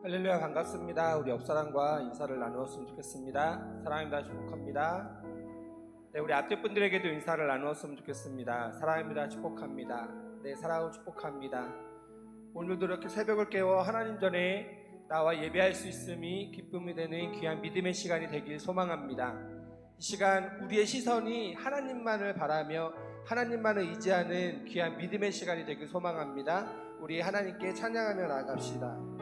할렐루야, 반갑습니다. 우리 옆사람과 인사를 나누었으면 좋겠습니다. 사랑합니다. 축복합니다. 네, 우리 앞뒤 분들에게도 인사를 나누었으면 좋겠습니다. 사랑합니다. 축복합니다. 네, 사랑하고 축복합니다. 오늘도 이렇게 새벽을 깨워 하나님 전에 나와 예배할 수 있음이 기쁨이 되는 귀한 믿음의 시간이 되길 소망합니다. 이 시간 우리의 시선이 하나님만을 바라며 하나님만을 의지하는 귀한 믿음의 시간이 되길 소망합니다. 우리 하나님께 찬양하며 나아갑시다.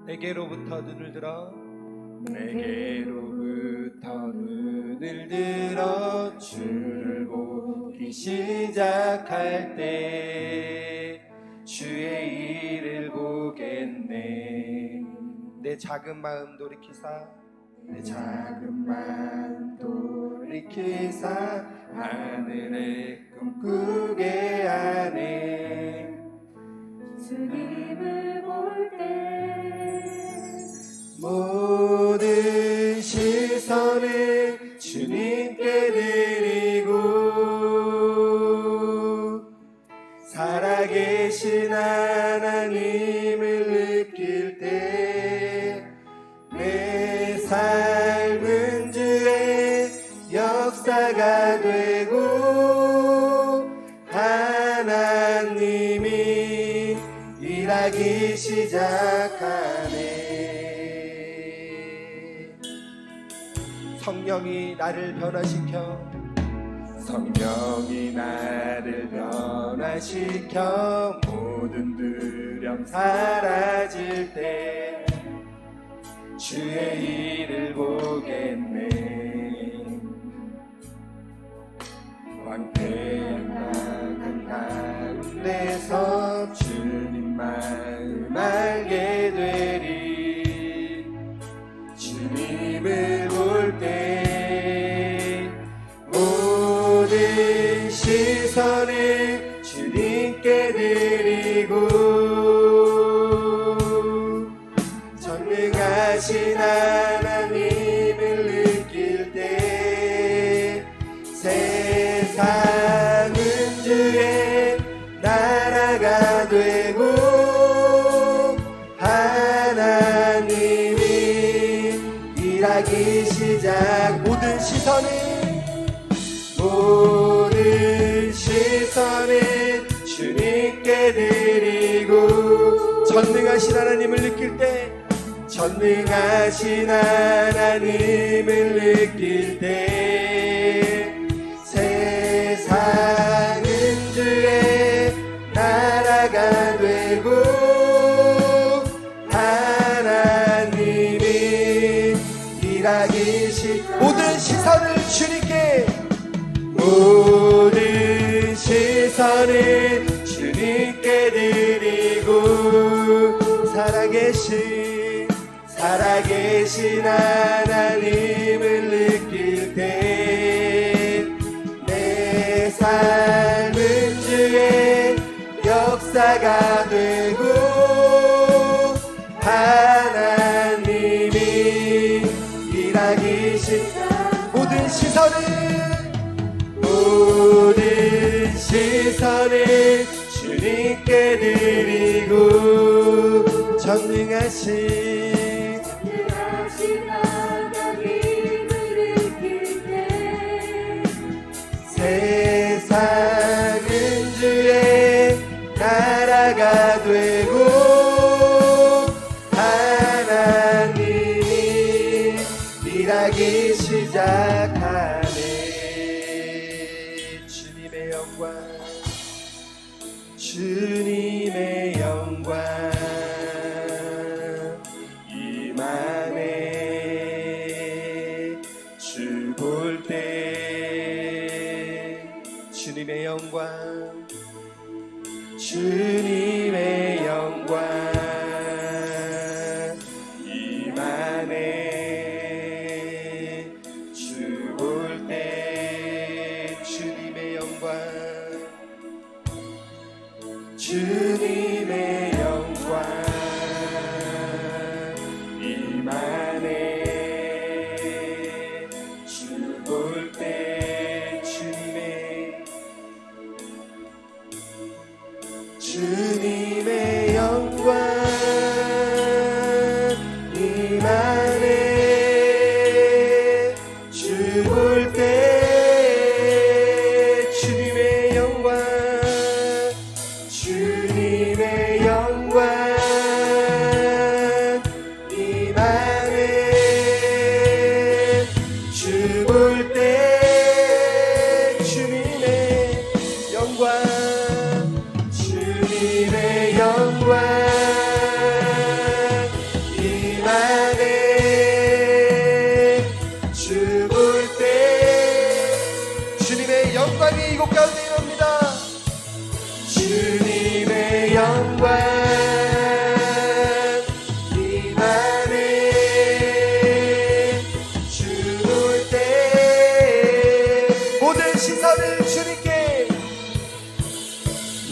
내게로부터 눈을 들어 주를 보기 시작할 때 주의 일을 보겠네. 내 작은 마음 돌이키사 하늘에 꿈꾸게 하네. 주님을 볼 때 모든 시선을 주님께 드리고 살아계신 하나님을 느낄 때 내 삶은 주의 역사가 되고 하나님이 일하기 시작하네. 성령이 나를 변화시켜 모든 두려움 사라질 때 주의 일을 보겠네. 황폐한 가운데서 주님 마음 알게 되리. 주님을 볼 때 모든 시선을 주님께 드리고 전능하신 하나님을 느낄 때 세상은 주의 나라가 되고 하나님이 일하기 시작. 모든 시선을 주님께 드리고 전능하신 하나님을 느낄 때 세상은 주의 나라가 되고 하나님이 일하기 시작. 모든 시선을 주님께 드리고 살아계신 하나님을 느낄 때 내 삶은 주의 역사가 되고 하나님이 일하기 시작. 모든 시선을 주님께 드리고 전능하신 하나님을 느낄 때 세상은 주의 나라가 되고 하나님이 일하기 시작하네. 주님의 영광 임하네. 주 볼 때 주님의 영광 임하네. 주 볼 때 주님의 영광 임하네. 주 볼 때 주님의 영광 주님의 영광 임하네. 주볼 때 모든 시선을 주님께,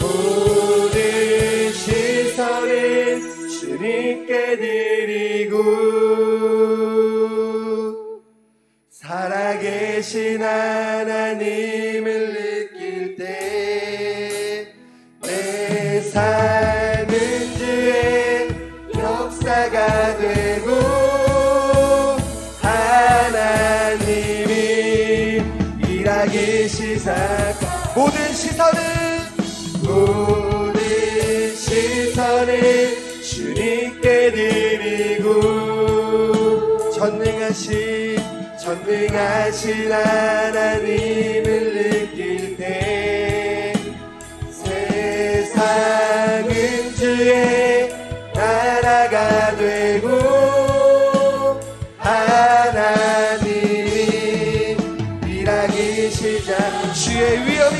모든 시선을 주님께 드리고 살아계신 하나님을 느낄 때 내 삶은 주의 역사가 되고 하나님이 일하기 시작한 모든 시선을 주님께 드리고 전능하신 하나님을 느낄 때 세상은 주의 나라가 되고 하나님이 일하기 시작. 주의 위엄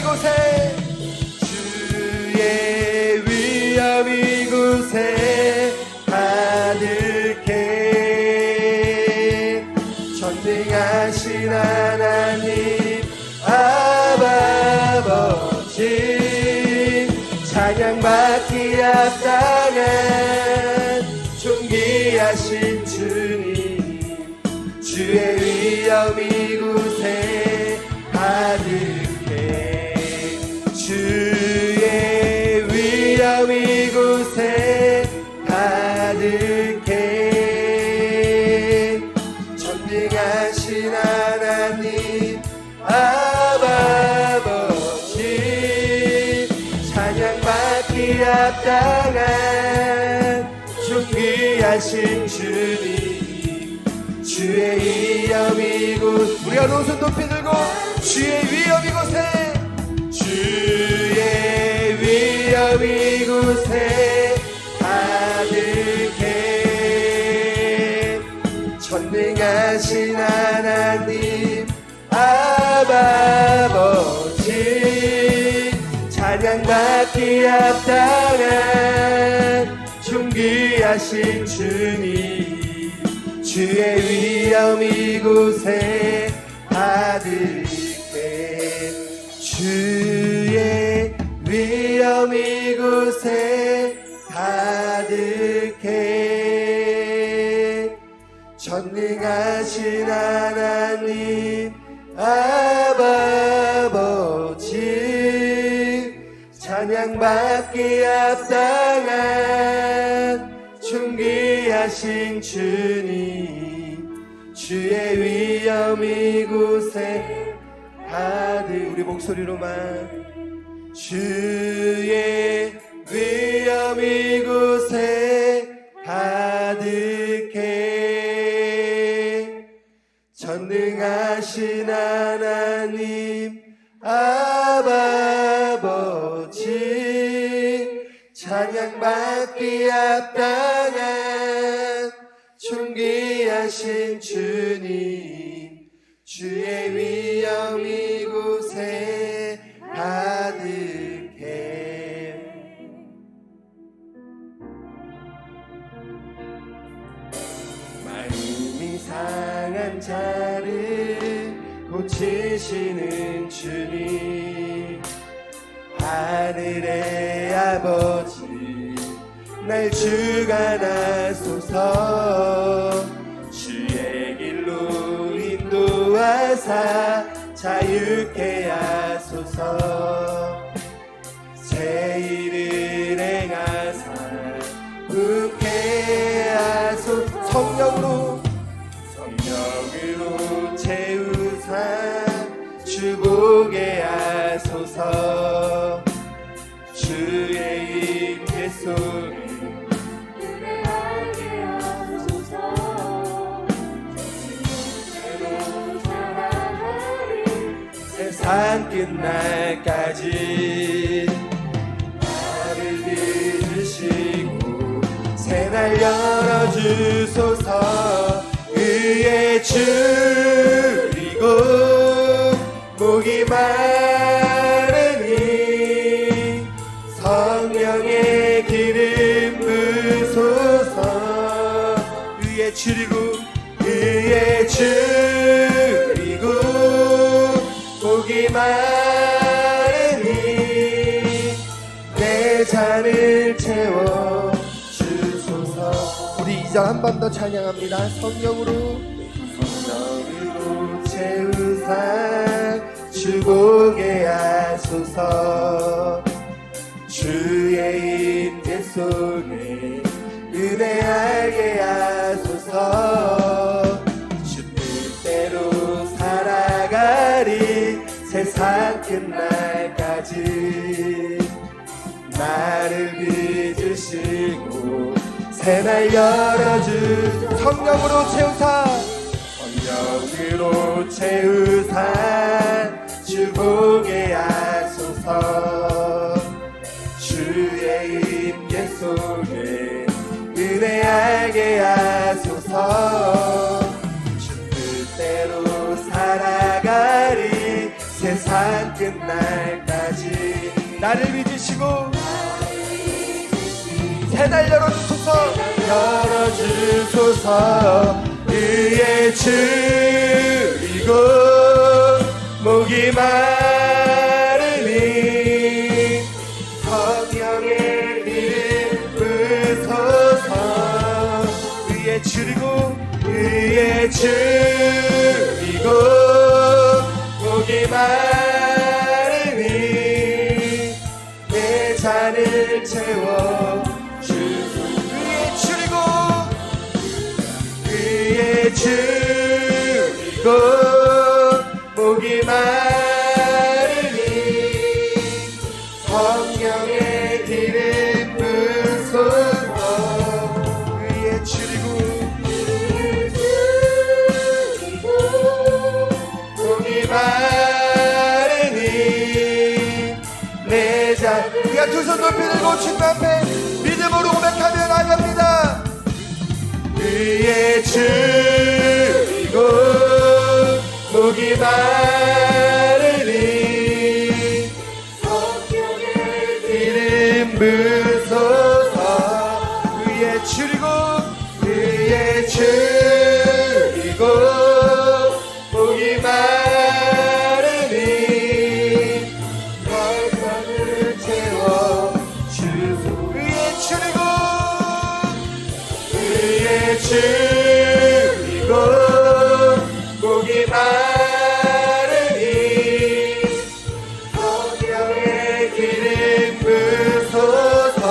이곳에 가득해. 전능하신 하나님 아버지 찬양받기 합당한 존귀하신 주님, 주의 위엄 이곳에 가득해. 주의 위엄 이곳에 가득해. 전능하신 하나님 아버지 찬양받기 합당한 존귀하신 주님, 주의 위엄 이곳, 우리가 두 손 높이 들고 주의 위엄 이곳에, 주의 위엄 이곳에 가득해. 전능하신 하나님 아버지 찬양받기 합당한 존귀하신 주님, 주의 위엄 이곳에 가득해. 주의 위엄 이곳에 가득해. 전능하신 하나님 아버지 찬양받기 합당한 존귀하신 주님, 주의 위엄 이곳에 가득. 우리 목소리로만 주의 위엄 이곳에 가득해. 전능하신 하나님 아버지 찬양받기 합당한 존귀하신 주님, 주의 위엄 이곳에 가득해. 마음이 상한 자를 고치시는 주님, 하늘의 아버지 날 주관하소서. 주의 길로 인도하사 자유케 하소서. 새 일을 행하사 웃게 하소서. 성령으로 채우사 주보게 하소서. 주의 임재 소리 그대 알게 하소서. 주님께로 살아가리 세상 끝날까지 나를 믿으시고 새날 열어주소서. 의에 줄이고 목이 마르니 성령의 기름 부소서. 위에 줄이고 위에 줄이고 복이 많으니 내 잔을 채워 주소서. 우리 2절 한 번 더 찬양합니다. 성령으로 채우사 주보게 하소서. 주의 임재 속에 은혜하게 하소서. 주 뜻대로 살아가리 세상 끝날까지. 나를 빚으시고 새날 열어주. 성령으로 채우사 성령으로 채우사 주보게 하소서. 주의 임재 속에 은혜하게 하소서. 주 뜻대로 살아가리 세상 끝날까지. 나를 믿으시고 새날 열어주소서. 열어주소서. 위에 줄이고 목이 마르니 성령의 기름 부소서. 위에 줄이고 위에 줄이고 목이 마르니 내 잔을 채워 주소. 위에 줄이고 위에 줄이고 목이 마르니 성령의 기름 부소서. 위에 줄이고 목이 마르니 내 잔. 우리가 두 손 높이 들고 주님 앞에 믿음으로 고백하며 나갑니다. 위에 줄이고 목이 마르니 성령의 기름 부소서. 위에 줄이고 위에 줄이고 목이 마르니 열반을 채워 주소. 위에 줄이고 위에 줄이고 목이 마르니 성령의 기름 부소서.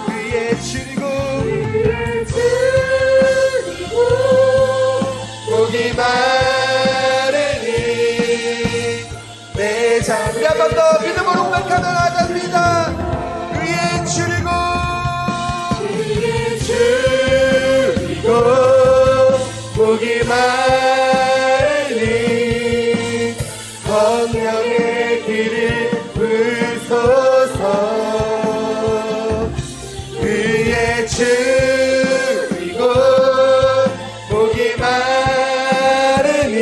위에 줄이고 위에 줄이고 목이 마르니 내 잔. 우리 한 번 더 믿음으로 고백하며 나갑니다. 위에 줄이고 위에 줄이고 목이 마르니 성령의 기름 부소서. 위에 줄이고 목이 마르니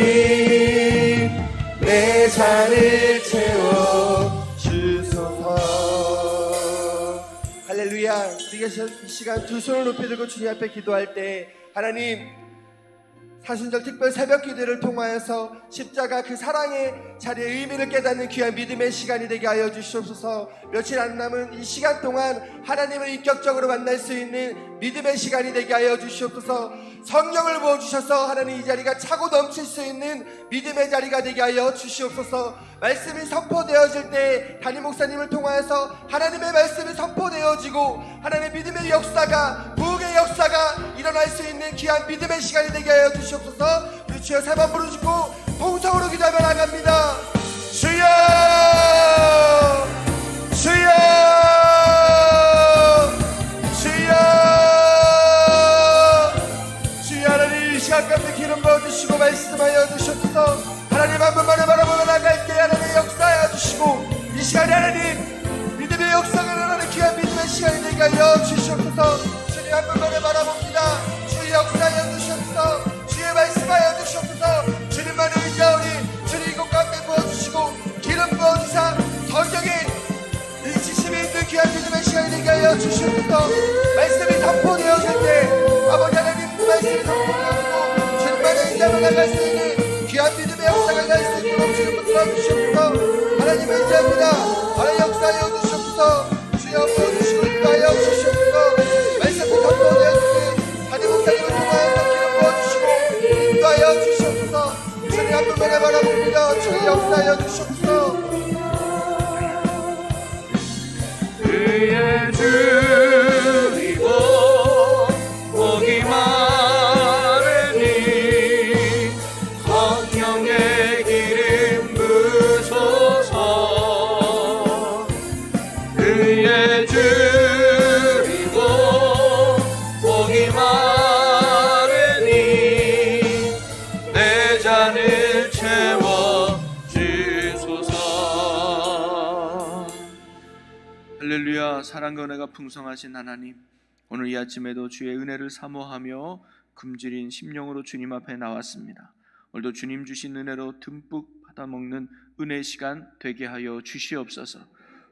내 잔을 채워 주소서. 할렐루야. 우리가 이 시간 두 손을 높이 들고 주님 앞에 기도할 때 하나님 사순절 특별 새벽 기도를 통하여서 십자가 그 사랑의 자리의 의미를 깨닫는 귀한 믿음의 시간이 되게 하여 주시옵소서. 며칠 안 남은 이 시간 동안 하나님을 인격적으로 만날 수 있는 믿음의 시간이 되게 하여 주시옵소서. 성령을 부어주셔서 하나님 이 자리가 차고 넘칠 수 있는 믿음의 자리가 되게 하여 주시옵소서. 말씀이 선포되어질 때 담임 목사님을 통하여서 하나님의 말씀이 선포되어지고 하나님의 믿음의 역사가 부흥의 역사가 일어날 수 있는 귀한 믿음의 시간이 되게 하여 주시옵소서. 우리 주여 세 번 부르시고 통성으로 기도하며 나갑니다. 주여 주여 주여 주여. 하나님 이 시간 가운데 기름 부어주시고 말씀하여 주시옵소서. 하나님 한 분만을 바라보며 나갈 때 하나님 역사하여 주시고 이 시간에 하나님 믿음의 역사가 일어나는 귀한 믿음의 시간이 되게 하여 주시옵소서. 주님 한 분만을 바라봅니다. 주의 역사하여 주시옵소서. 주의 말씀하여 주시옵소서. 주님만을 의지하오니 주님 이곳 가운데 부어주시고 기름 부어주사 성경에 이 지심이 있는 귀한 믿음의 시간이 되게 하여 주시옵소서. 말씀이 선포되었는데 아버지 하나님 그 말씀이 선포되었고 주님만의 인자를 나갈 수 있는 귀한 믿음의 역사가 날 수 있도록 주님 붙들어 주시옵소서. 하나님 인자합니다. 하나님 역사하여 주시옵소서. 주여 부어주시고 인도하여 주시옵소서. 말씀이 선포되었는데 하나님 목사님을 통하여서 기름 부어주시고 인도하여 주시옵소서. 주님 한 분만에 바라봅니다. 주님 역사하여 주시옵소서. 그의 주리고 복이 많으니 성령의 기름 부소서. 그의 주리고 복이 많으니 내 잔을 채워 주소서. 할렐루야. 사랑과 은혜가 풍성하신 하나님, 오늘 이 아침에도 주의 은혜를 사모하며 굶주린 심령으로 주님 앞에 나왔습니다. 오늘도 주님 주신 은혜로 듬뿍 받아먹는 은혜 시간 되게 하여 주시옵소서.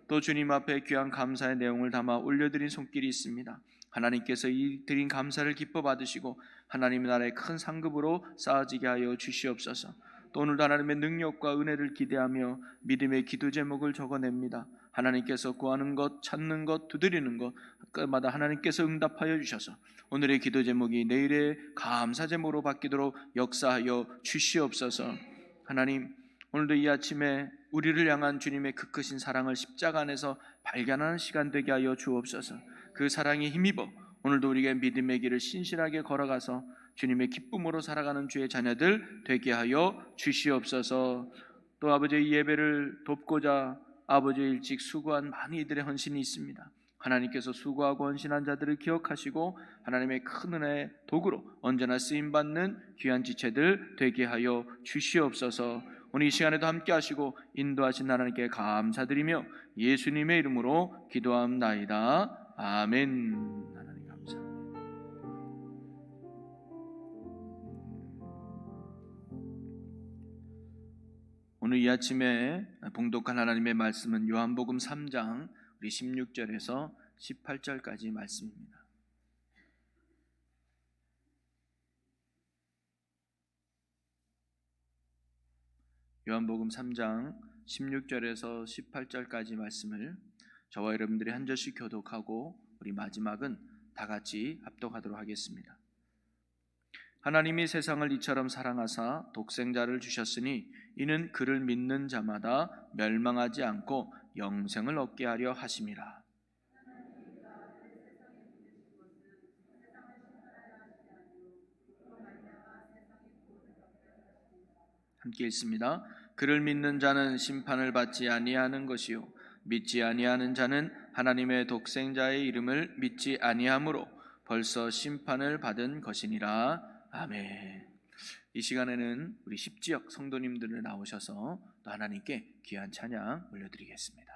또 주님 앞에 귀한 감사의 내용을 담아 올려드린 손길이 있습니다. 하나님께서 이 드린 감사를 기뻐 받으시고 하나님의 나라의 큰 상급으로 쌓아지게 하여 주시옵소서. 또 오늘도 하나님의 능력과 은혜를 기대하며 믿음의 기도 제목을 적어냅니다. 하나님께서 구하는 것, 찾는 것, 두드리는 것 그마다 하나님께서 응답하여 주셔서 오늘의 기도 제목이 내일의 감사 제목으로 바뀌도록 역사하여 주시옵소서. 하나님, 오늘도 이 아침에 우리를 향한 주님의 그 크신 사랑을 십자가 안에서 발견하는 시간 되게 하여 주옵소서. 그 사랑에 힘입어 오늘도 우리가 믿음의 길을 신실하게 걸어가서 주님의 기쁨으로 살아가는 주의 자녀들 되게 하여 주시옵소서. 또 아버지의 예배를 돕고자 아버지 일찍 수고한 많은 이들의 헌신이 있습니다. 하나님께서 수고하고 헌신한 자들을 기억하시고 하나님의 큰 은혜의 도구로 언제나 쓰임받는 귀한 지체들 되게 하여 주시옵소서. 오늘 이 시간에도 함께 하시고 인도하신 하나님께 감사드리며 예수님의 이름으로 기도합나이다. 아멘. 하나님 감사합니다. 오늘 이 아침에 봉독한 하나님의 말씀은 요한복음 3장 우리 16절에서 18절까지 말씀입니다. 요한복음 3장 16절에서 18절까지 말씀을 저와 여러분들이 한 절씩 교독하고 우리 마지막은 다 같이 합독하도록 하겠습니다. 하나님이 세상을 이처럼 사랑하사 독생자를 주셨으니 이는 그를 믿는 자마다 멸망하지 않고 영생을 얻게 하려 하심이라. 함께 읽습니다. 그를 믿는 자는 심판을 받지 아니하는 것이요 믿지 아니하는 자는 하나님의 독생자의 이름을 믿지 아니하므로 벌써 심판을 받은 것이니라. 아멘. 이 시간에는 우리 십지역 성도님들을 나오셔서 또 하나님께 귀한 찬양 올려드리겠습니다.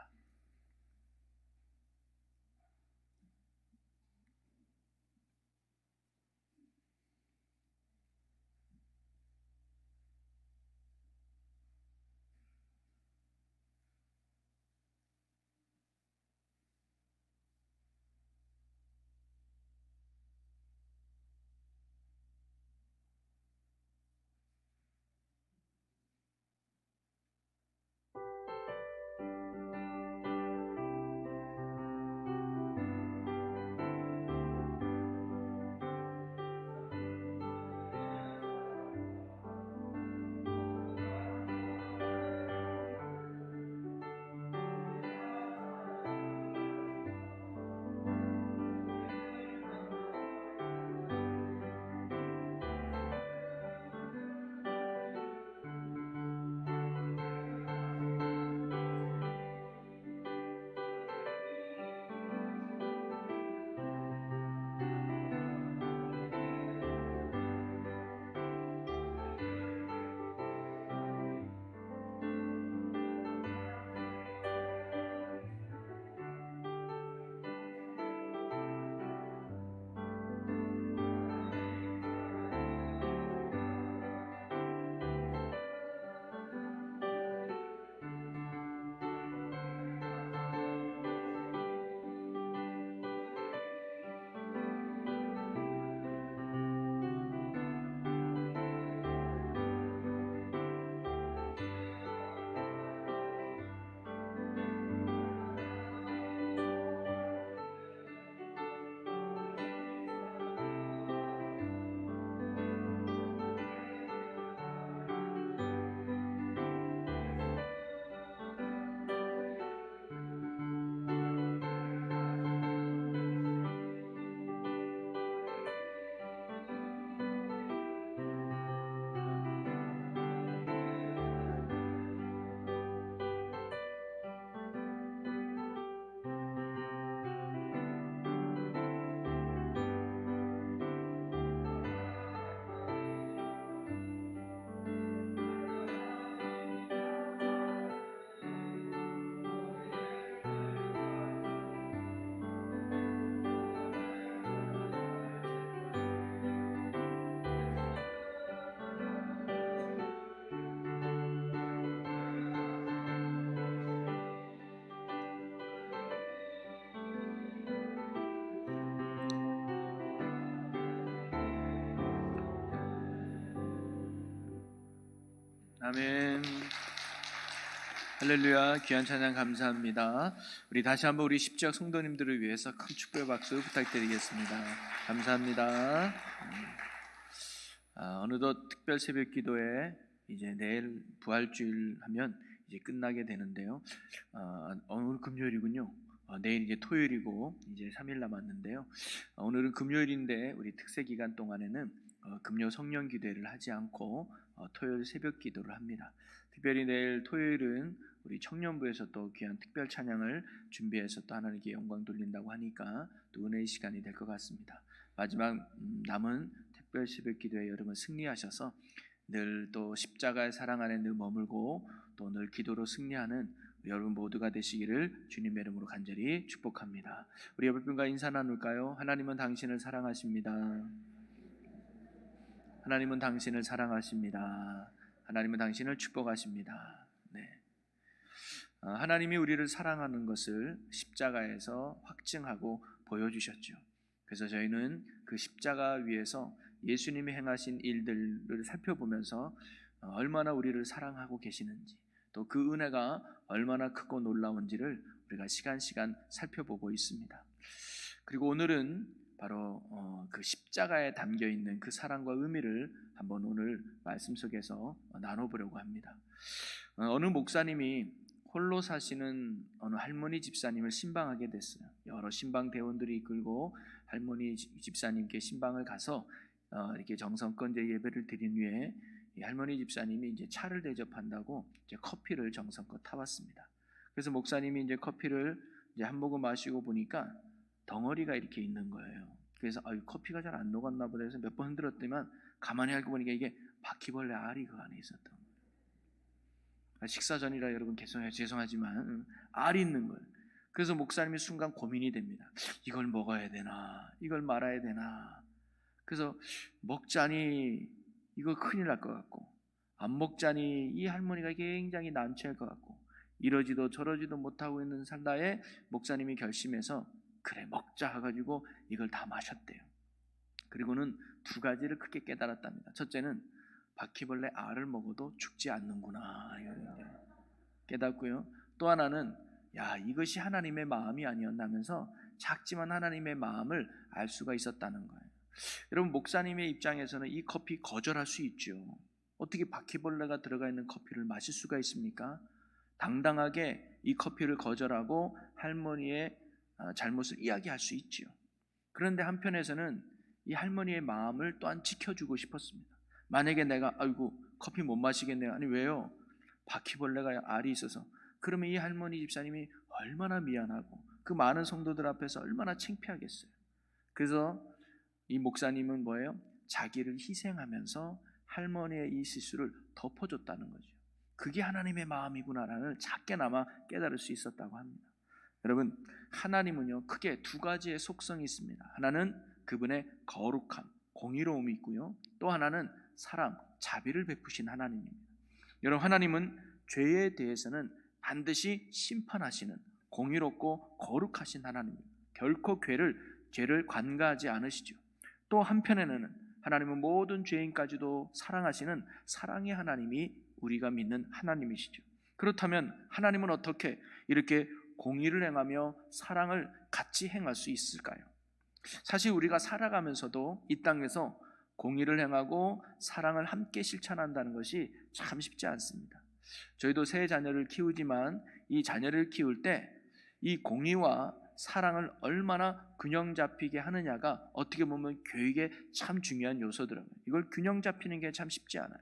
아멘. 할렐루야. 귀한 찬양 감사합니다. 우리 다시 한번 우리 십지학 성도님들을 위해서 큰 축복의 박수 부탁드리겠습니다. 감사합니다. 어느덧 특별 새벽 기도에 이제 내일 부활주일 하면 이제 끝나게 되는데요. 오늘 금요일이군요. 내일 이제 토요일이고 이제 3일 남았는데요. 오늘은 금요일인데 우리 특세 기간 동안에는 금요 성령 기도회를 하지 않고 토요일 새벽 기도를 합니다. 특별히 내일 토요일은 우리 청년부에서 또 귀한 특별 찬양을 준비해서 또 하나님께 영광 돌린다고 하니까 또 은혜의 시간이 될 것 같습니다. 마지막 남은 특별 새벽 기도에 여러분 승리하셔서 늘 또 십자가의 사랑 안에 늘 머물고 또 늘 기도로 승리하는 여러분 모두가 되시기를 주님의 이름으로 간절히 축복합니다. 우리 옆에 분과 인사 나눌까요? 하나님은 당신을 사랑하십니다. 하나님은 당신을 사랑하십니다. 하나님은 당신을 축복하십니다. 네. 하나님이 우리를 사랑하는 것을 십자가에서 확증하고 보여주셨죠. 그래서 저희는 그 십자가 위에서 예수님이 행하신 일들을 살펴보면서 얼마나 우리를 사랑하고 계시는지 또 그 은혜가 얼마나 크고 놀라운지를 우리가 시간 살펴보고 있습니다. 그리고 오늘은 바로 그 십자가에 담겨있는 그 사랑과 의미를 한번 오늘 말씀 속에서 나눠보려고 합니다. 어느 목사님이 홀로 사시는 어느 할머니 집사님을 신방하게 됐어요. 여러 신방 대원들이 이끌고 할머니 집사님께 신방을 가서 이렇게 정성껏 예배를 드린 후에 이 할머니 집사님이 이제 차를 대접한다고 이제 커피를 정성껏 타왔습니다. 그래서 목사님이 이제 커피를 이제 한 모금 마시고 보니까 덩어리가 이렇게 있는 거예요. 그래서 커피가 잘 안 녹았나 보다 해서 몇 번 흔들었더니만 가만히 알고 보니까 이게 바퀴벌레 알이 그 안에 있었던 거예요. 식사 전이라 여러분 죄송하지만 알이 있는 거예요. 그래서 목사님이 순간 고민이 됩니다. 이걸 먹어야 되나 이걸 말아야 되나. 그래서 먹자니 이거 큰일 날 것 같고 안 먹자니 이 할머니가 굉장히 난처할 것 같고 이러지도 저러지도 못하고 있는 살다에 목사님이 결심해서 그래 먹자 해가지고 이걸 다 마셨대요. 그리고는 두 가지를 크게 깨달았답니다. 첫째는 바퀴벌레 알을 먹어도 죽지 않는구나 깨닫고요. 또 하나는 이것이 하나님의 마음이 아니었나면서 작지만 하나님의 마음을 알 수가 있었다는 거예요. 여러분 목사님의 입장에서는 이 커피 거절할 수 있죠. 어떻게 바퀴벌레가 들어가 있는 커피를 마실 수가 있습니까? 당당하게 이 커피를 거절하고 할머니의 잘못을 이야기할 수 있죠. 그런데 한편에서는 이 할머니의 마음을 또한 지켜주고 싶었습니다. 만약에 내가 커피 못 마시겠네요. 아니 왜요? 바퀴벌레가 알이 있어서. 그러면 이 할머니 집사님이 얼마나 미안하고 그 많은 성도들 앞에서 얼마나 창피하겠어요. 그래서 이 목사님은 뭐예요? 자기를 희생하면서 할머니의 이 실수를 덮어줬다는 거죠. 그게 하나님의 마음이구나라는 작게나마 깨달을 수 있었다고 합니다. 여러분 하나님은요 크게 두 가지의 속성이 있습니다. 하나는 그분의 거룩함, 공의로움이 있고요. 또 하나는 사랑, 자비를 베푸신 하나님입니다. 여러분 하나님은 죄에 대해서는 반드시 심판하시는 공의롭고 거룩하신 하나님입니다. 결코 죄를 관가하지 않으시죠. 또 한편에는 하나님은 모든 죄인까지도 사랑하시는 사랑의 하나님이 우리가 믿는 하나님이시죠. 그렇다면 하나님은 어떻게 이렇게 공의를 행하며 사랑을 같이 행할 수 있을까요? 사실 우리가 살아가면서도 이 땅에서 공의를 행하고 사랑을 함께 실천한다는 것이 참 쉽지 않습니다. 저희도 세 자녀를 키우지만 이 자녀를 키울 때 이 공의와 사랑을 얼마나 균형 잡히게 하느냐가 어떻게 보면 교육의 참 중요한 요소더라고요. 이걸 균형 잡히는 게 참 쉽지 않아요.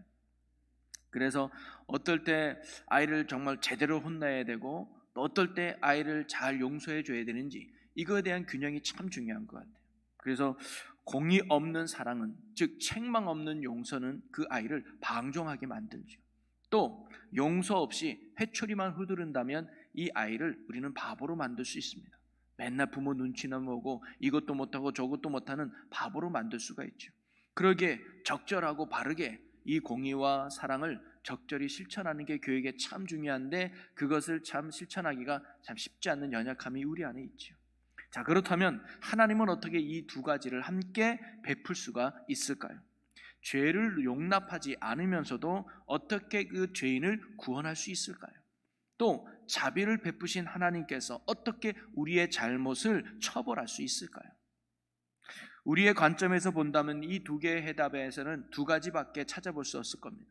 그래서 어떨 때 아이를 정말 제대로 혼내야 되고 또 어떨 때 아이를 잘 용서해 줘야 되는지 이거에 대한 균형이 참 중요한 것 같아요. 그래서 공의 없는 사랑은 즉 책망 없는 용서는 그 아이를 방종하게 만들죠. 또 용서 없이 회초리만 휘두른다면 이 아이를 우리는 바보로 만들 수 있습니다. 맨날 부모 눈치나 보고 이것도 못하고 저것도 못하는 바보로 만들 수가 있죠. 그러기에 적절하고 바르게 이 공의와 사랑을 적절히 실천하는 게 교육에 참 중요한데 그것을 참 실천하기가 참 쉽지 않는 연약함이 우리 안에 있죠. 자, 그렇다면 하나님은 어떻게 이 두 가지를 함께 베풀 수가 있을까요? 죄를 용납하지 않으면서도 어떻게 그 죄인을 구원할 수 있을까요? 또 자비를 베푸신 하나님께서 어떻게 우리의 잘못을 처벌할 수 있을까요? 우리의 관점에서 본다면 이 두 개의 해답에서는 두 가지밖에 찾아볼 수 없을 겁니다.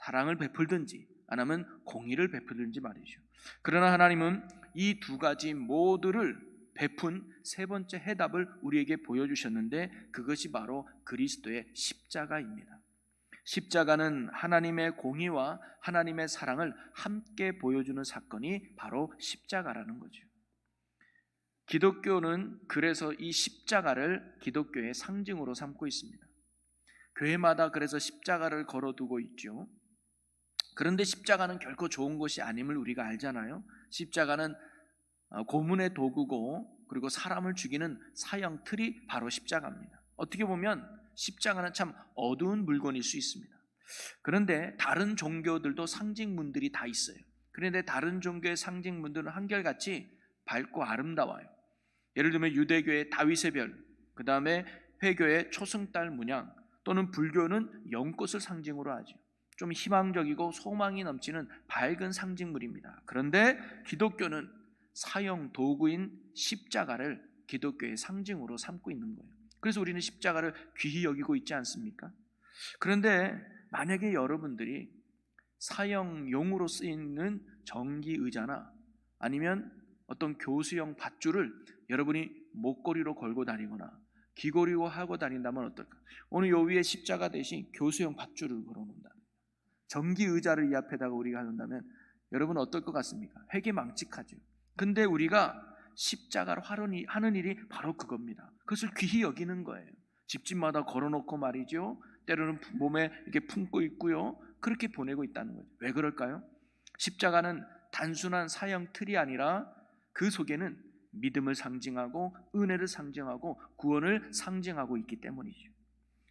사랑을 베풀든지 아니면 공의를 베풀든지 말이죠. 그러나 하나님은 이 두 가지 모두를 베푼 세 번째 해답을 우리에게 보여주셨는데, 그것이 바로 그리스도의 십자가입니다. 십자가는 하나님의 공의와 하나님의 사랑을 함께 보여주는 사건이 바로 십자가라는 거죠. 기독교는 그래서 이 십자가를 기독교의 상징으로 삼고 있습니다. 교회마다 그래서 십자가를 걸어두고 있죠. 그런데 십자가는 결코 좋은 것이 아님을 우리가 알잖아요. 십자가는 고문의 도구고, 그리고 사람을 죽이는 사형 틀이 바로 십자가입니다. 어떻게 보면 십자가는 참 어두운 물건일 수 있습니다. 그런데 다른 종교들도 상징문들이 다 있어요. 그런데 다른 종교의 상징문들은 한결같이 밝고 아름다워요. 예를 들면 유대교의 다윗의 별, 그 다음에 회교의 초승달 문양, 또는 불교는 연꽃을 상징으로 하죠. 좀 희망적이고 소망이 넘치는 밝은 상징물입니다. 그런데 기독교는 사형 도구인 십자가를 기독교의 상징으로 삼고 있는 거예요. 그래서 우리는 십자가를 귀히 여기고 있지 않습니까? 그런데 만약에 여러분들이 사형용으로 쓰이는 전기 의자나 아니면 어떤 교수용 밧줄을 여러분이 목걸이로 걸고 다니거나 귀걸이로 하고 다닌다면 어떨까? 오늘 요 위에 십자가 대신 교수용 밧줄을 걸어놓는다. 전기 의자를 이 앞에다가 우리가 한다면 여러분 어떨 것 같습니까? 회개망측하죠. 근데 우리가 십자가로 하는 일이 바로 그겁니다. 그것을 귀히 여기는 거예요. 집집마다 걸어놓고 말이죠. 때로는 몸에 이렇게 품고 있고요. 그렇게 보내고 있다는 거죠. 왜 그럴까요? 십자가는 단순한 사형 틀이 아니라 그 속에는 믿음을 상징하고 은혜를 상징하고 구원을 상징하고 있기 때문이죠.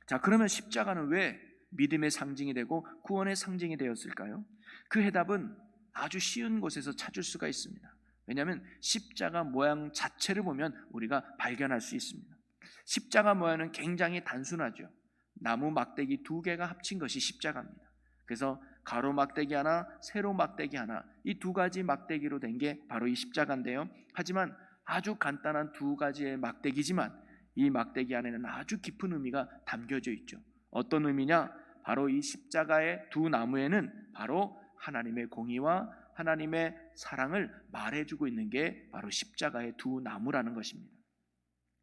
자, 그러면 십자가는 왜 믿음의 상징이 되고 구원의 상징이 되었을까요? 그 해답은 아주 쉬운 곳에서 찾을 수가 있습니다. 왜냐하면 십자가 모양 자체를 보면 우리가 발견할 수 있습니다. 십자가 모양은 굉장히 단순하죠. 나무 막대기 두 개가 합친 것이 십자가입니다. 그래서 가로 막대기 하나, 세로 막대기 하나, 이 두 가지 막대기로 된 게 바로 이 십자가인데요. 하지만 아주 간단한 두 가지의 막대기지만 이 막대기 안에는 아주 깊은 의미가 담겨져 있죠. 어떤 의미냐? 바로 이 십자가의 두 나무에는 바로 하나님의 공의와 하나님의 사랑을 말해주고 있는 게 바로 십자가의 두 나무라는 것입니다.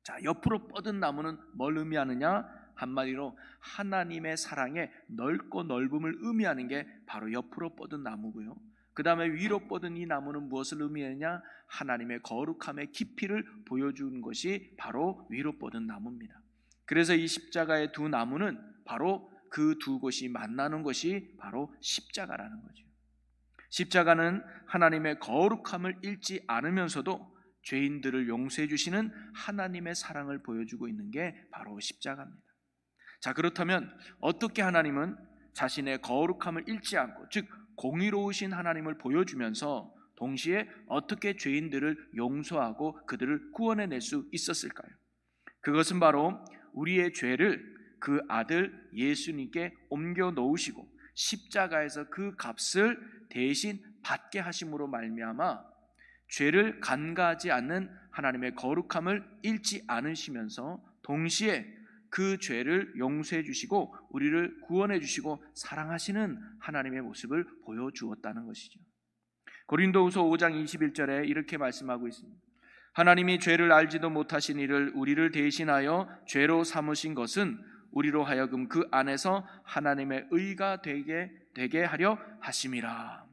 자, 옆으로 뻗은 나무는 뭘 의미하느냐? 한마디로 하나님의 사랑의 넓고 넓음을 의미하는 게 바로 옆으로 뻗은 나무고요. 그 다음에 위로 뻗은 이 나무는 무엇을 의미하느냐? 하나님의 거룩함의 깊이를 보여주는 것이 바로 위로 뻗은 나무입니다. 그래서 이 십자가의 두 나무는 바로 그 두 곳이 만나는 것이 바로 십자가라는 거죠. 십자가는 하나님의 거룩함을 잃지 않으면서도 죄인들을 용서해 주시는 하나님의 사랑을 보여주고 있는 게 바로 십자가입니다. 자, 그렇다면 어떻게 하나님은 자신의 거룩함을 잃지 않고, 즉 공의로우신 하나님을 보여주면서 동시에 어떻게 죄인들을 용서하고 그들을 구원해낼 수 있었을까요? 그것은 바로 우리의 죄를 그 아들 예수님께 옮겨 놓으시고 십자가에서 그 값을 대신 받게 하심으로 말미암아 죄를 간과하지 않는 하나님의 거룩함을 잃지 않으시면서 동시에 그 죄를 용서해 주시고 우리를 구원해 주시고 사랑하시는 하나님의 모습을 보여주었다는 것이죠. 고린도후서 5장 21절에 이렇게 말씀하고 있습니다. 하나님이 죄를 알지도 못하신 이를 우리를 대신하여 죄로 삼으신 것은 우리로 하여금 그 안에서 하나님의 의가 되게 하려 하심이라.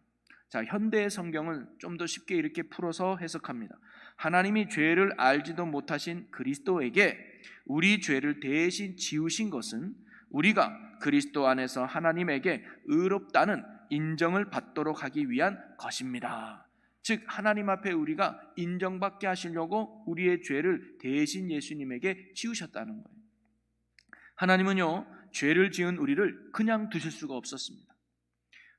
자, 현대의 성경은 좀 더 쉽게 이렇게 풀어서 해석합니다. 하나님이 죄를 알지도 못하신 그리스도에게 우리 죄를 대신 지우신 것은 우리가 그리스도 안에서 하나님에게 의롭다는 인정을 받도록 하기 위한 것입니다. 즉 하나님 앞에 우리가 인정받게 하시려고 우리의 죄를 대신 예수님에게 지우셨다는 거예요. 하나님은요, 죄를 지은 우리를 그냥 두실 수가 없었습니다.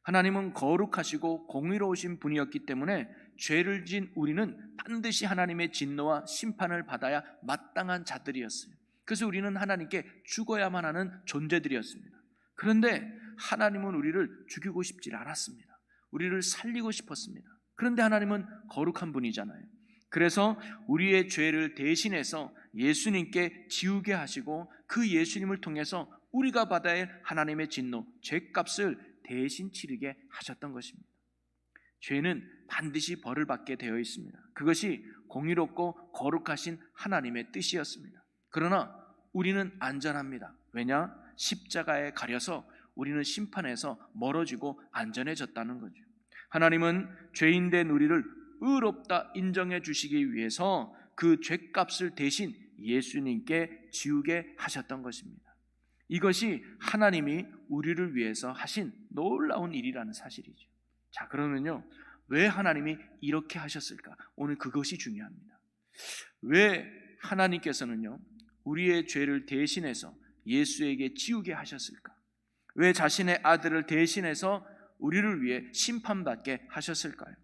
하나님은 거룩하시고 공의로우신 분이었기 때문에 죄를 지은 우리는 반드시 하나님의 진노와 심판을 받아야 마땅한 자들이었어요. 그래서 우리는 하나님께 죽어야만 하는 존재들이었습니다. 그런데 하나님은 우리를 죽이고 싶지 않았습니다. 우리를 살리고 싶었습니다. 그런데 하나님은 거룩한 분이잖아요. 그래서 우리의 죄를 대신해서 예수님께 지우게 하시고 그 예수님을 통해서 우리가 받아야 할 하나님의 진노, 죄값을 대신 치르게 하셨던 것입니다. 죄는 반드시 벌을 받게 되어 있습니다. 그것이 공의롭고 거룩하신 하나님의 뜻이었습니다. 그러나 우리는 안전합니다. 왜냐? 십자가에 가려서 우리는 심판에서 멀어지고 안전해졌다는 거죠. 하나님은 죄인된 우리를 의롭다 인정해 주시기 위해서 그 죄값을 대신 예수님께 지우게 하셨던 것입니다. 이것이 하나님이 우리를 위해서 하신 놀라운 일이라는 사실이죠. 자, 그러면요, 왜 하나님이 이렇게 하셨을까? 오늘 그것이 중요합니다. 왜 하나님께서는요 우리의 죄를 대신해서 예수에게 지우게 하셨을까? 왜 자신의 아들을 대신해서 우리를 위해 심판받게 하셨을까요?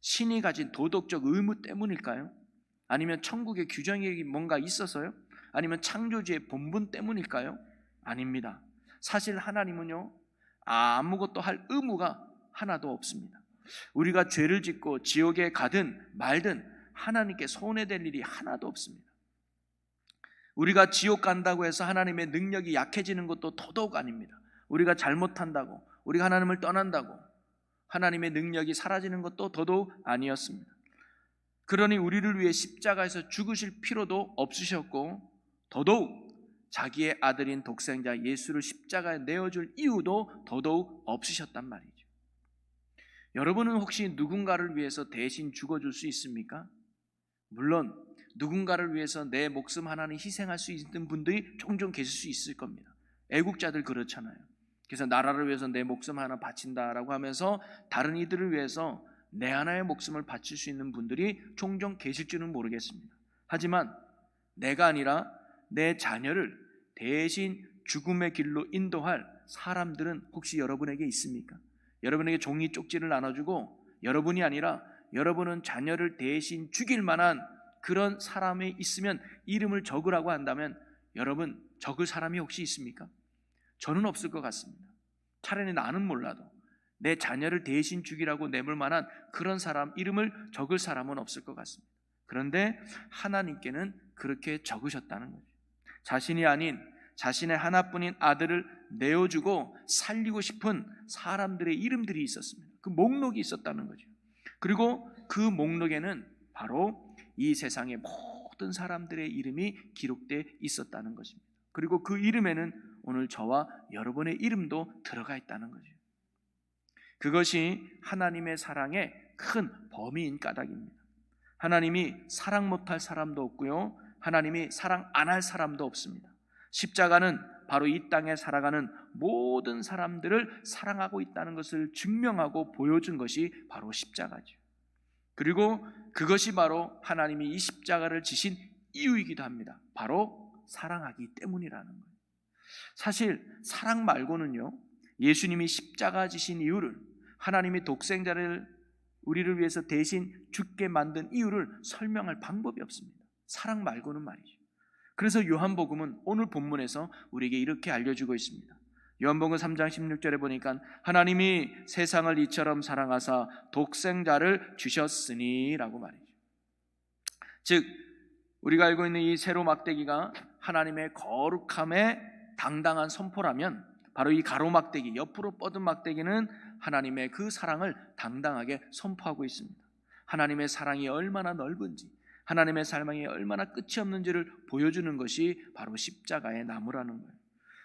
신이 가진 도덕적 의무 때문일까요? 아니면 천국의 규정이 뭔가 있어서요? 아니면 창조주의 본분 때문일까요? 아닙니다. 사실 하나님은요 아무것도 할 의무가 하나도 없습니다. 우리가 죄를 짓고 지옥에 가든 말든 하나님께 손해될 일이 하나도 없습니다. 우리가 지옥 간다고 해서 하나님의 능력이 약해지는 것도 더더욱 아닙니다. 우리가 잘못한다고, 우리가 하나님을 떠난다고 하나님의 능력이 사라지는 것도 더더욱 아니었습니다. 그러니 우리를 위해 십자가에서 죽으실 필요도 없으셨고, 더더욱 자기의 아들인 독생자 예수를 십자가에 내어줄 이유도 더더욱 없으셨단 말이죠. 여러분은 혹시 누군가를 위해서 대신 죽어줄 수 있습니까? 물론 누군가를 위해서 내 목숨 하나는 희생할 수 있는 분들이 종종 계실 수 있을 겁니다. 애국자들 그렇잖아요. 그래서 나라를 위해서 내 목숨 하나 바친다라고 하면서 다른 이들을 위해서 내 하나의 목숨을 바칠 수 있는 분들이 종종 계실지는 모르겠습니다. 하지만 내가 아니라 내 자녀를 대신 죽음의 길로 인도할 사람들은 혹시 여러분에게 있습니까? 여러분에게 종이 쪽지를 나눠주고 여러분이 아니라 여러분은 자녀를 대신 죽일 만한 그런 사람이 있으면 이름을 적으라고 한다면 여러분 적을 사람이 혹시 있습니까? 저는 없을 것 같습니다. 차라리 나는 몰라도 내 자녀를 대신 죽이라고 내물 만한 그런 사람 이름을 적을 사람은 없을 것 같습니다. 그런데 하나님께는 그렇게 적으셨다는 거죠. 자신이 아닌 자신의 하나뿐인 아들을 내어주고 살리고 싶은 사람들의 이름들이 있었습니다. 그 목록이 있었다는 거죠. 그리고 그 목록에는 바로 이 세상의 모든 사람들의 이름이 기록되어 있었다는 것입니다. 그리고 그 이름에는 오늘 저와 여러분의 이름도 들어가 있다는 거죠. 그것이 하나님의 사랑의 큰 범위인 까닭입니다. 하나님이 사랑 못할 사람도 없고요, 하나님이 사랑 안 할 사람도 없습니다. 십자가는 바로 이 땅에 살아가는 모든 사람들을 사랑하고 있다는 것을 증명하고 보여준 것이 바로 십자가죠. 그리고 그것이 바로 하나님이 이 십자가를 지신 이유이기도 합니다. 바로 사랑하기 때문이라는 거예요. 사실 사랑 말고는요, 예수님이 십자가 지신 이유를, 하나님이 독생자를 우리를 위해서 대신 죽게 만든 이유를 설명할 방법이 없습니다. 사랑 말고는 말이죠. 그래서 요한복음은 오늘 본문에서 우리에게 이렇게 알려주고 있습니다. 요한복음 3장 16절에 보니까 하나님이 세상을 이처럼 사랑하사 독생자를 주셨으니 라고 말이죠. 즉 우리가 알고 있는 이 세로 막대기가 하나님의 거룩함의 당당한 선포라면, 바로 이 가로막대기, 옆으로 뻗은 막대기는 하나님의 그 사랑을 당당하게 선포하고 있습니다. 하나님의 사랑이 얼마나 넓은지, 하나님의 사랑이 얼마나 끝이 없는지를 보여주는 것이 바로 십자가의 나무라는 거예요.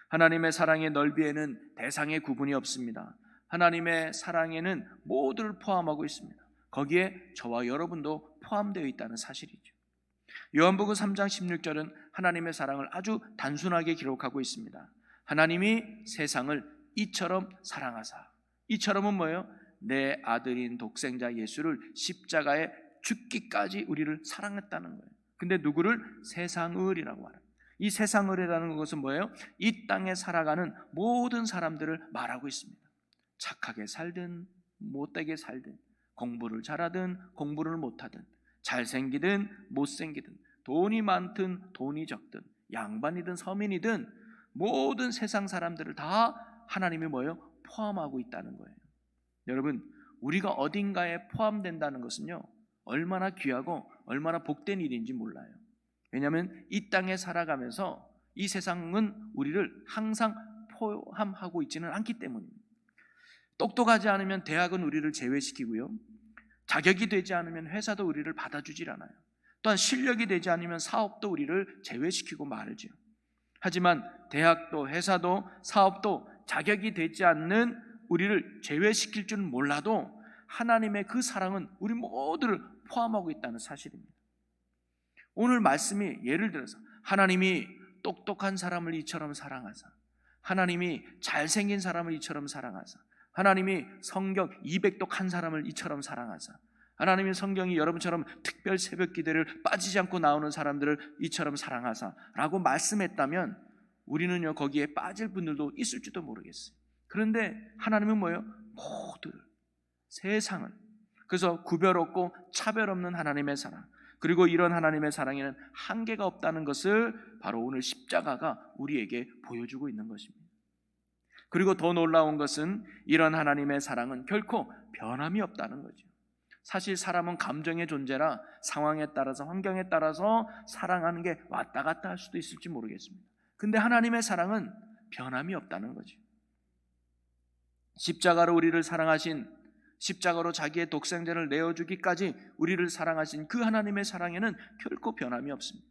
하나님의 사랑의 넓이에는 대상의 구분이 없습니다. 하나님의 사랑에는 모두를 포함하고 있습니다. 거기에 저와 여러분도 포함되어 있다는 사실이죠. 요한복음 3장 16절은 하나님의 사랑을 아주 단순하게 기록하고 있습니다. 하나님이 세상을 이처럼 사랑하사, 이처럼은 뭐예요? 내 아들인 독생자 예수를 십자가에 죽기까지 우리를 사랑했다는 거예요. 근데 누구를? 세상을이라고 말합니다. 이 세상을이라는 것은 뭐예요? 이 땅에 살아가는 모든 사람들을 말하고 있습니다. 착하게 살든 못되게 살든, 공부를 잘하든 공부를 못하든, 잘생기든 못생기든, 돈이 많든 돈이 적든, 양반이든 서민이든 모든 세상 사람들을 다 하나님이 뭐예요? 포함하고 있다는 거예요. 여러분, 우리가 어딘가에 포함된다는 것은요, 얼마나 귀하고 얼마나 복된 일인지 몰라요. 왜냐하면 이 땅에 살아가면서 이 세상은 우리를 항상 포함하고 있지는 않기 때문입니다. 똑똑하지 않으면 대학은 우리를 제외시키고요, 자격이 되지 않으면 회사도 우리를 받아주질 않아요. 또한 실력이 되지 않으면 사업도 우리를 제외시키고 말죠. 하지만 대학도 회사도 사업도 자격이 되지 않는 우리를 제외시킬 줄은 몰라도 하나님의 그 사랑은 우리 모두를 포함하고 있다는 사실입니다. 오늘 말씀이 예를 들어서 하나님이 똑똑한 사람을 이처럼 사랑하사, 하나님이 잘생긴 사람을 이처럼 사랑하사, 하나님이 성경 200독 한 사람을 이처럼 사랑하사, 하나님의 성경이 여러분처럼 특별 새벽 기도를 빠지지 않고 나오는 사람들을 이처럼 사랑하사 라고 말씀했다면 우리는요, 거기에 빠질 분들도 있을지도 모르겠어요. 그런데 하나님은 뭐예요? 모두를, 세상을, 그래서 구별 없고 차별 없는 하나님의 사랑, 그리고 이런 하나님의 사랑에는 한계가 없다는 것을 바로 오늘 십자가가 우리에게 보여주고 있는 것입니다. 그리고 더 놀라운 것은 이런 하나님의 사랑은 결코 변함이 없다는 거죠. 사실 사람은 감정의 존재라 상황에 따라서, 환경에 따라서 사랑하는 게 왔다 갔다 할 수도 있을지 모르겠습니다. 근데 하나님의 사랑은 변함이 없다는 거죠. 십자가로 우리를 사랑하신, 십자가로 자기의 독생자를 내어주기까지 우리를 사랑하신 그 하나님의 사랑에는 결코 변함이 없습니다.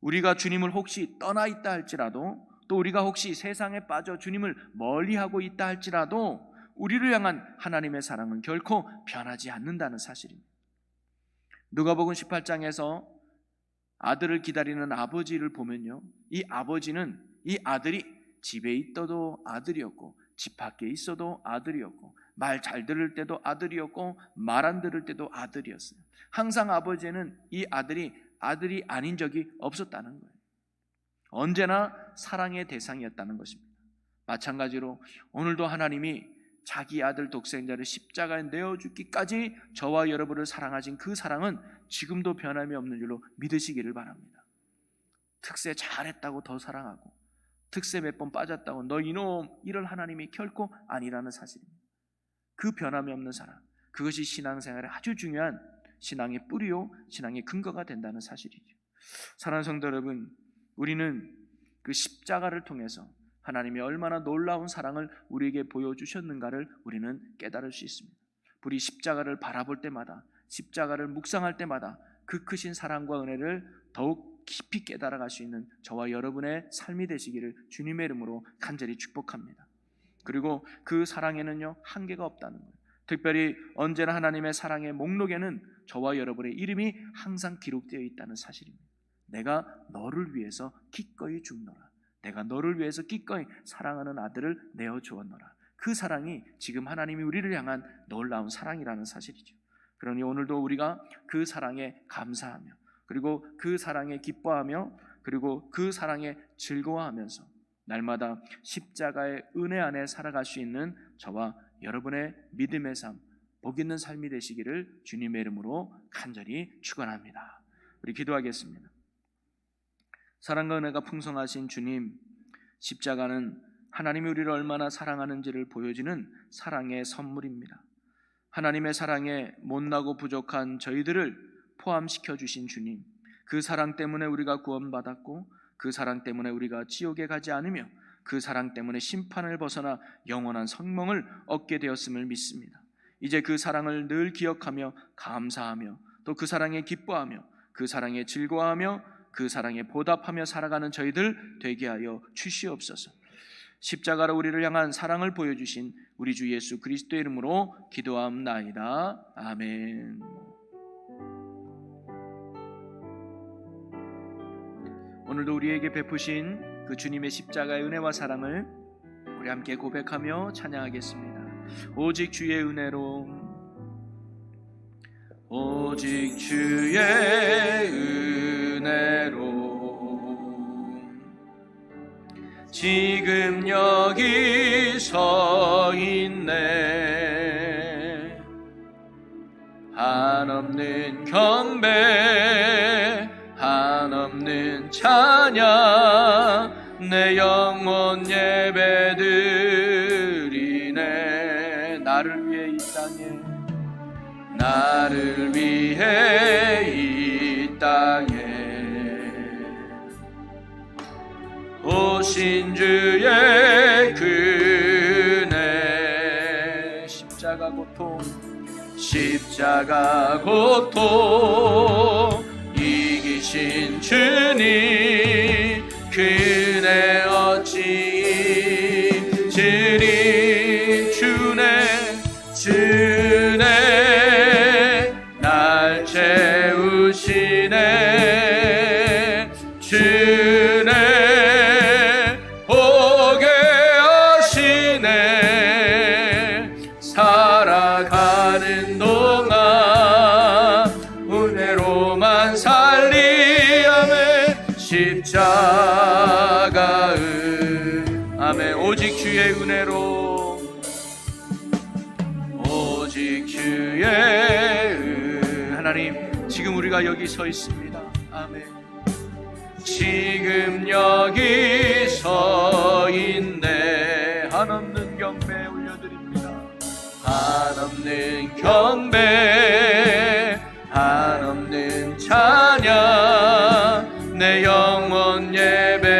우리가 주님을 혹시 떠나 있다 할지라도, 또 우리가 혹시 세상에 빠져 주님을 멀리하고 있다 할지라도 우리를 향한 하나님의 사랑은 결코 변하지 않는다는 사실입니다. 누가복음 18장에서 아들을 기다리는 아버지를 보면요, 이 아버지는 이 아들이 집에 있어도 아들이었고 집 밖에 있어도 아들이었고 말 잘 들을 때도 아들이었고 말 안 들을 때도 아들이었어요. 항상 아버지는 이 아들이 아닌 적이 없었다는 거예요. 언제나 사랑의 대상이었다는 것입니다. 마찬가지로 오늘도 하나님이 자기 아들 독생자를 십자가에 내어주기까지 저와 여러분을 사랑하신 그 사랑은 지금도 변함이 없는 줄로 믿으시기를 바랍니다. 특세 잘했다고 더 사랑하고 특세 몇 번 빠졌다고 너 이놈, 이럴 하나님이 결코 아니라는 사실입니다. 그 변함이 없는 사랑, 그것이 신앙생활에 아주 중요한 신앙의 뿌리요 신앙의 근거가 된다는 사실이죠. 사랑하는 성도 여러분, 우리는 그 십자가를 통해서 하나님이 얼마나 놀라운 사랑을 우리에게 보여주셨는가를 우리는 깨달을 수 있습니다. 우리 십자가를 바라볼 때마다, 십자가를 묵상할 때마다 그 크신 사랑과 은혜를 더욱 깊이 깨달아갈 수 있는 저와 여러분의 삶이 되시기를 주님의 이름으로 간절히 축복합니다. 그리고 그 사랑에는요, 한계가 없다는 거예요. 특별히 언제나 하나님의 사랑의 목록에는 저와 여러분의 이름이 항상 기록되어 있다는 사실입니다. 내가 너를 위해서 기꺼이 죽노라, 내가 너를 위해서 기꺼이 사랑하는 아들을 내어주었노라. 그 사랑이 지금 하나님이 우리를 향한 놀라운 사랑이라는 사실이죠. 그러니 오늘도 우리가 그 사랑에 감사하며, 그리고 그 사랑에 기뻐하며, 그리고 그 사랑에 즐거워하면서 날마다 십자가의 은혜 안에 살아갈 수 있는 저와 여러분의 믿음의 삶, 복 있는 삶이 되시기를 주님의 이름으로 간절히 축원합니다. 우리 기도하겠습니다. 사랑과 은혜가 풍성하신 주님, 십자가는 하나님이 우리를 얼마나 사랑하는지를 보여주는 사랑의 선물입니다. 하나님의 사랑에 못나고 부족한 저희들을 포함시켜 주신 주님, 그 사랑 때문에 우리가 구원받았고 그 사랑 때문에 우리가 지옥에 가지 않으며 그 사랑 때문에 심판을 벗어나 영원한 성몽을 얻게 되었음을 믿습니다. 이제 그 사랑을 늘 기억하며 감사하며 또 그 사랑에 기뻐하며 그 사랑에 즐거워하며 그 사랑에 보답하며 살아가는 저희들 되게 하여 주시옵소서. 십자가로 우리를 향한 사랑을 보여주신 우리 주 예수 그리스도의 이름으로 기도함나이다. 아멘. 오늘도 우리에게 베푸신 그 주님의 십자가의 은혜와 사랑을 우리 함께 고백하며 찬양하겠습니다. 오직 주의 은혜로, 오직 주의 은혜로 지금 여기 서 있네. 한없는 경배, 한없는 한없는 찬양 내 영혼 예배드리네. 나를 위해 이 땅에, 나를 위해 이 땅에 오신 주의 그네. 십자가 고통, 십자가 고통 이기신 주님 그네 어찌 잊으리. 주네 날 채우시네. 주네 보게 하시네. 살아가는 동안 은혜로만 살리아멘. 십자가 아멘. 오직 주의 은혜로, 오직 주의 하나님, 지금 우리가 여기 서 있습니다. 아멘. 지금 여기 서 있네. 한없는 경배 올려드립니다. 한없는 경배, 한없는 찬양 내 영혼 예배드리네.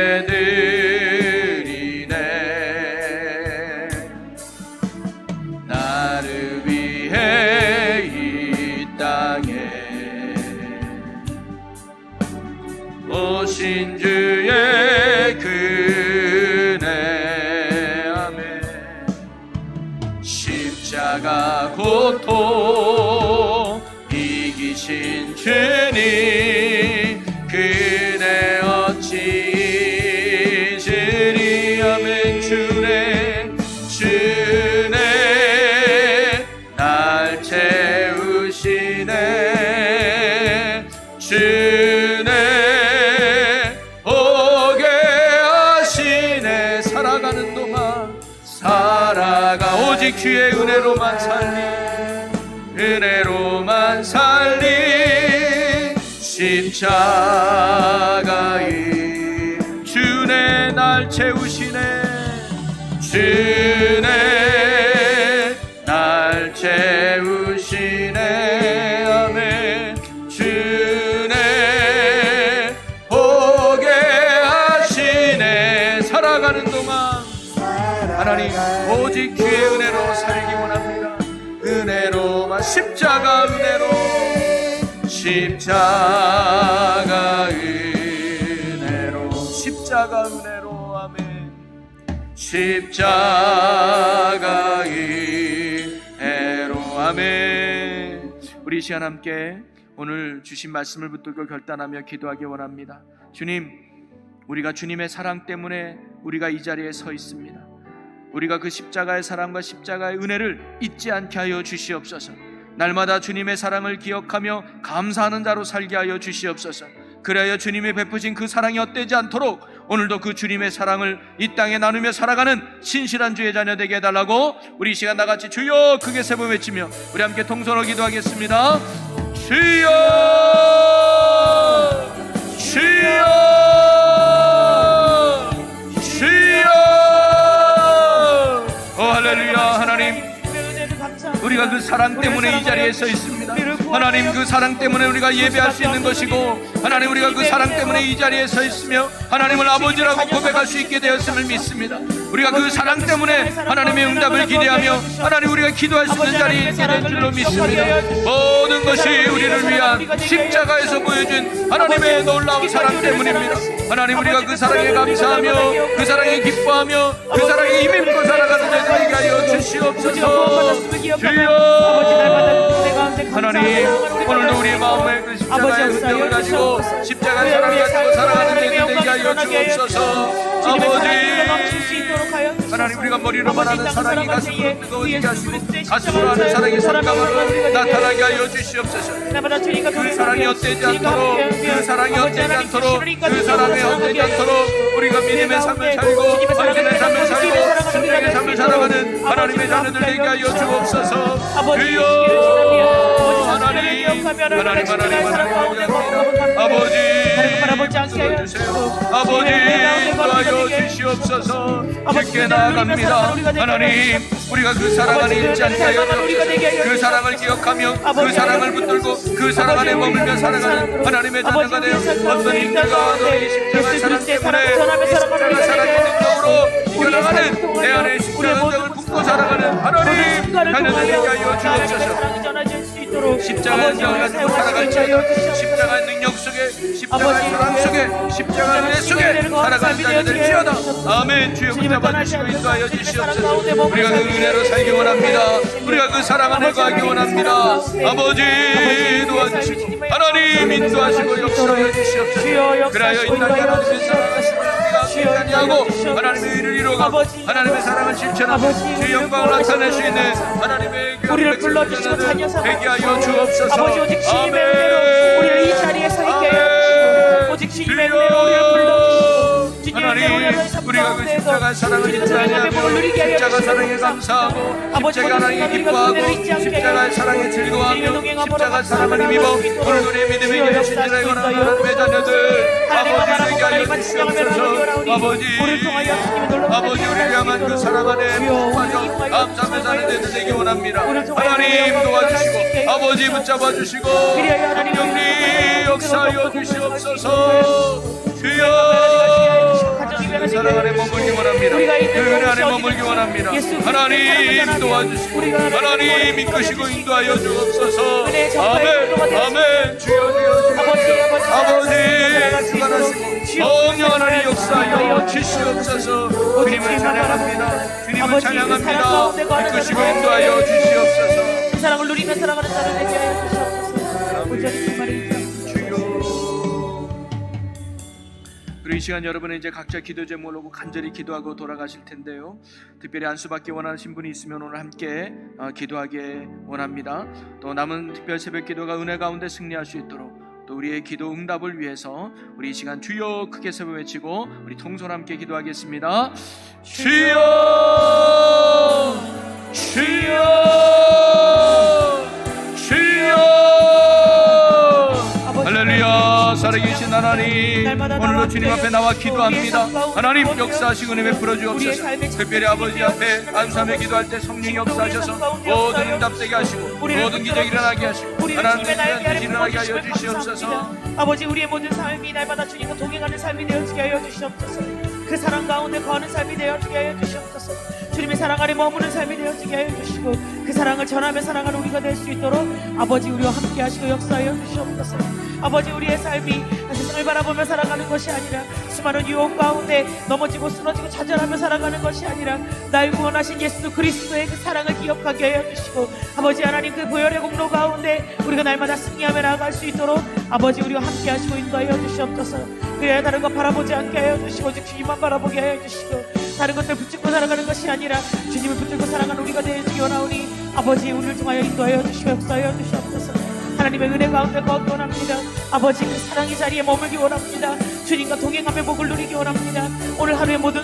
나를 위해 이 땅에 오신 주의 그네. 아멘. 십자가 고통 이기신 주님 그네 어찌 잊으리. 아멘. 주네 날 채우시네. 주네 보게 하시네. 살아가는 동안 오직 주의 은혜로만 살리, 은혜로만 살리. 십자가에 주네 날 채우시네. 주네 날 채우시네. 아멘. 주네 보게 하시네. 살아가는 동안 하나님 오직 주의 은혜로 살기 원합니다. 은혜로만, 십자가 은혜로, 십자가 은혜로, 십자가 은혜로. 아멘. 십자가 은혜로. 아멘. 우리 이 시간 함께 오늘 주신 말씀을 붙들고 결단하며 기도하기 원합니다. 주님, 우리가 주님의 사랑 때문에 우리가 이 자리에 서 있습니다. 우리가 그 십자가의 사랑과 십자가의 은혜를 잊지 않게 하여 주시옵소서. 날마다 주님의 사랑을 기억하며 감사하는 자로 살게 하여 주시옵소서. 그래야 주님이 베푸신 그 사랑이 헛되지 않도록 오늘도 그 주님의 사랑을 이 땅에 나누며 살아가는 신실한 주의 자녀 되게 해달라고 우리 이 시간 나같이 주여 크게 세 번 외치며 우리 함께 통성으로 기도하겠습니다. 주여 주여 주여. 오 할렐루야. 하나님, 우리가 그 사랑 때문에 이 자리에 서 있습니다. 하나님, 그 사랑 때문에 우리가 예배할 수 있는 것이고, 하나님, 우리가 그 사랑 때문에 이 자리에 서 있으며 하나님을 아버지라고 고백할 수 있게 되었음을 믿습니다. 우리가 그 사랑 때문에 하나님의 응답을 기대하며 하나님 우리가 기도할 수 있는 자리에 있게 될 줄로 믿습니다. 모든 것이 우리를 위한 십자가에서 보여준 하나님의 놀라운 사랑 때문입니다. 하나님, 우리가 그 사랑에 감사하며 그 사랑에 기뻐하며 그 사랑에 힘입고 살아가는 자들에게 하여 주시옵소서. 주여 하나님, 오늘도 우리의 마음에 그 십자가의 흔적을 가지고 십자가의 사랑을 가지고 살아가는 자들에게 하여 주옵소서. 아버지 하나님, 우리가 머리로만 하는 사랑이 가슴으로 뜨거워지게 하시고 가슴으로 하는 사랑이 손가락으로 나타나게 하여 주시옵소서. 그 사랑이 헛되지 않도록, 그 사랑이 헛되지 않도록, 그 사랑이 헛되지 않도록 우리가 믿음의 삶을 살고 헌신의 삶을 살고 순종의 삶을 살아가는 하나님의 자녀들 되게 하여 주옵소서. 주여 하나님, 하나님 아버지 나아갑니다. 하나님, 우리가 그 사랑 안에 있지 않게 하여 주옵소서. 그 사랑을 기억하며 그 사랑을 붙들고 그 사랑 안에 머물며 살아가는 하나님의 자녀가 되어 어떤 힘들과 너희 십자가의 사랑 때문에 십자가 사랑의 능력으로 이겨나가는 내 안에 십자가 능력을 붙고 살아가는 하나님 자녀들 되게 하여 주옵소서. 십자가의 능력을 가지고 살아갈지어다. 십자가의 능력 속에 십자가의 사랑 속에 십자가의 은혜 속에 살아가는 자녀들 지어다. 아멘. 주여 붙잡아 주시고 인도하여 주시옵소서. 우리가 그 은혜로 살기 원합니다. 우리가 그 사랑 안에 거하기 원합니다. 아버지 도와주시고 하나님 인도하시고 역사하여 주시옵소서. 그래야 이 땅에 하나님의 사랑하시고 우리가 하고 하나님의 일을 이루어가고 하나님의 사랑을 실천하고 주의 영광을 나타낼 수 있는 하나님의 우리를 불러주시고 자녀 삼아 되게 하여 주옵소서. 아버지 오직 주님의 은혜로 우리를 이 자리에 서 있게 하여 주시고 오직 주님의 은혜로 우리를 불러주시고 주님의 은혜로 우리가 그 십자가 사랑을 잊지 아니하며 십자가 사랑에 감사하고 십자가 하나님께 기뻐하고 십자가의 사랑에 즐거워하며 십자가 사랑을 힘입어 오늘 우리의 믿음의 길에 신실하게 원하는 하나님의 자녀들 아버지 되게 하여 주시옵소서. 아버지 우리를 향한 그 사랑 안에 빠져 감사하며 사는 데도 되기 원합니다. 하나님 도와주시고 아버지 붙잡아 주시고 성령님 역사하여 주시옵소서. 주여 그 사랑 안에 머물기 원합니다. 그 은혜 안에 머물기 원합니다. 하나님 도와주시고 하나님 이끄시고 인도하여 주옵소서. 아멘 아멘. 주여 주여 아버지 주관하시고 성령 하나님 역사하여 주시옵소서. 주님을 찬양합니다. 주님을 찬양합니다. 이끄시고 인도하여 주시옵소서. 그 사랑을 누리며 살아가는 자를 되게 하여 주시옵소서. 온전히 정말 인정. 그리고 이 시간 여러분은 이제 각자 기도 제목을 놓고 간절히 기도하고 돌아가실 텐데요. 특별히 안수받기 원하신 분이 있으면 오늘 함께 기도하게 원합니다. 또 남은 특별 새벽 기도가 은혜 가운데 승리할 수 있도록 또 우리의 기도 응답을 위해서 우리 이 시간 주여 크게 세번 외치고 우리 통솔 함께 기도하겠습니다. 주여 주여 주여. 할렐루야. 살아계신 하나님, 오늘도 주님 앞에 나와 기도합니다. 하나님 역사하시고 은혜 베풀어 주옵소서. 특별히 아버지 앞에 안수하며 기도할 때 성령이 역사하셔서 모든 응답되게 하시고 모든 기적이 일어나게 하시고 하나님의 뜻이 일어나게 하여 주시옵소서. 아버지 우리의 모든 삶이 날마다 주님과 동행하는 삶이 되어지게 하여 주시옵소서. 그 사랑 가운데 거하는 삶이 되어지게 하여 주시옵소서. 주님의 사랑 아래 머무는 삶이 되어지게 하여 주시고 그 사랑을 전하며 살아가는 우리가 될 수 있도록 아버지 우리와 함께 하시고 역사하여 주시옵소서. 아버지 우리의 삶이 세상을 바라보며 살아가는 것이 아니라 수많은 유혹 가운데 넘어지고 쓰러지고 좌절하며 살아가는 것이 아니라 날 구원하신 예수 그리스도의 그 사랑을 기억하게 하여 주시고 아버지 하나님 그 보혈의 공로 가운데 우리가 날마다 승리하며 나아갈 수 있도록 아버지 우리와 함께 하시고 인도하여 주시옵소서. 그래야 다른 것 바라보지 않게 하여 주시고 오직 주님만 바라보게 하여 주시고 다른 것들 붙잡고 살아가는 것이 아니라 주님을 붙들고 살아가는 우리가 되어지기 원하오니 아버지 우리를 통하여 인도하여 주시고 역사하여 주시옵소서. 하나님의 은혜 가운데 거하기 원합니다. 아버지 그 사랑의 자리에 머물기 원합니다. 주님과 동행하며 복을 누리기 원합니다. 오늘 하루의 모든